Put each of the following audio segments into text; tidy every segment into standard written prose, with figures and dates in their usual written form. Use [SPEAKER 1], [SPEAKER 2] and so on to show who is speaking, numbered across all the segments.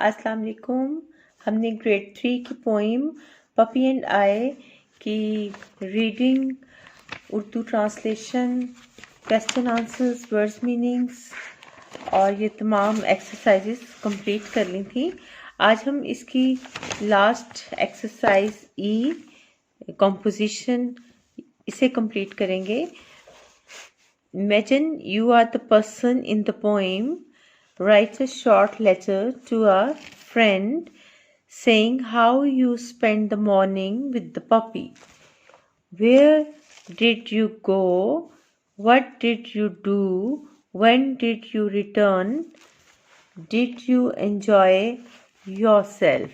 [SPEAKER 1] अस्सलाम वालेकुम। हमने ग्रेड 3 की पोइम पपी एंड आई की reading, Urdu translation, question answers, words meanings और ये तमाम एक्सरसाइजेस कंप्लीट कर ली थी। आज हम इसकी लास्ट एक्सरसाइज कॉम्पोजिशन इसे कंप्लीट करेंगे। Imagine you are the person in the poem. Write a short letter to a friend saying how you spent the morning with the puppy. Where did you go? What did you do? When did you return? Did you enjoy yourself?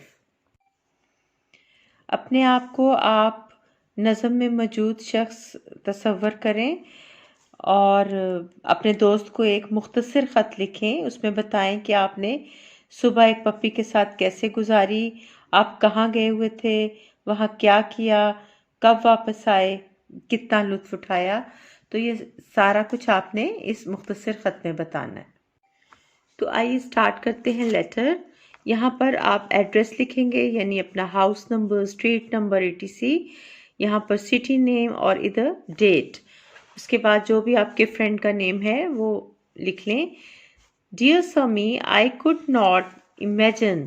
[SPEAKER 1] अपने आप को आप नज़म में मौजूद शख्स तसव्वुर करें और अपने दोस्त को एक मुख्तसर ख़त लिखें। उसमें बताएं कि आपने सुबह एक पपी के साथ कैसे गुजारी, आप कहाँ गए हुए थे, वहाँ क्या किया, कब वापस आए, कितना लुत्फ़ उठाया। तो ये सारा कुछ आपने इस मुख्तसर ख़त में बताना है। तो आइए स्टार्ट करते हैं लेटर। यहाँ पर आप एड्रेस लिखेंगे, यानी अपना house number, street number, etc। यहाँ पर सिटी नेम और इधर डेट। उसके बाद जो भी आपके फ्रेंड का नेम है वो लिख लें। डियर समी, I could not imagine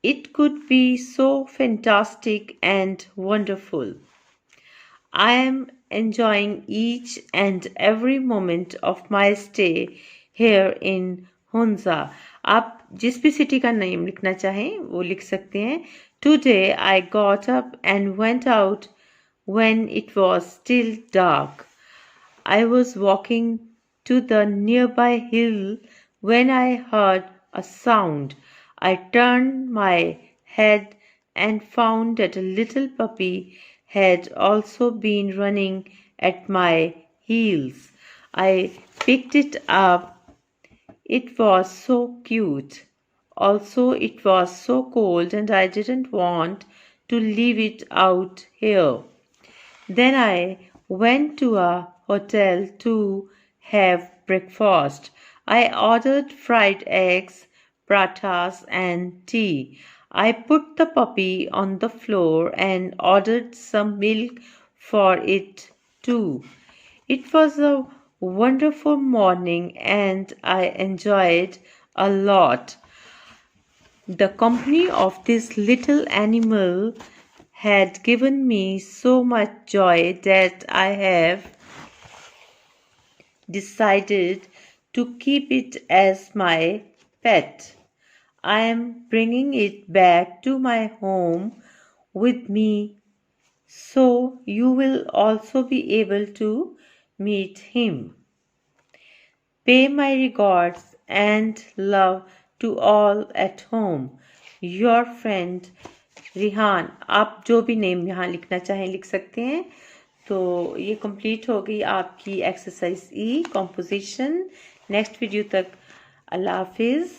[SPEAKER 1] it could be so fantastic and wonderful. I am enjoying each and every moment of my stay here in Hunza. आप जिस भी सिटी का नेम लिखना चाहें वो लिख सकते हैं। Today I got up and went out when it was still dark. I was walking to the nearby hill when I heard a sound. I turned my head and found that a little puppy had also been running at my heels. I picked it up. It was so cute. Also, it was so cold and I didn't want to leave it out here. Then I went to a hotel to have breakfast. I ordered fried eggs, pratas, and tea. I put the puppy on the floor and ordered some milk for it too. It was a wonderful morning and I enjoyed a lot. The company of this little animal had given me so much joy that I have decided to keep it as my pet. I am bringing it back to my home with me, so you will also be able to meet him. Pay my regards and love to all at home. Your friend Rihan. आप जो भी name यहाँ लिखना चाहें लिख सकते हैं। तो ये कंप्लीट हो गई आपकी एक्सरसाइज कॉम्पोजिशन। नेक्स्ट वीडियो तक अल्लाह हाफिज़।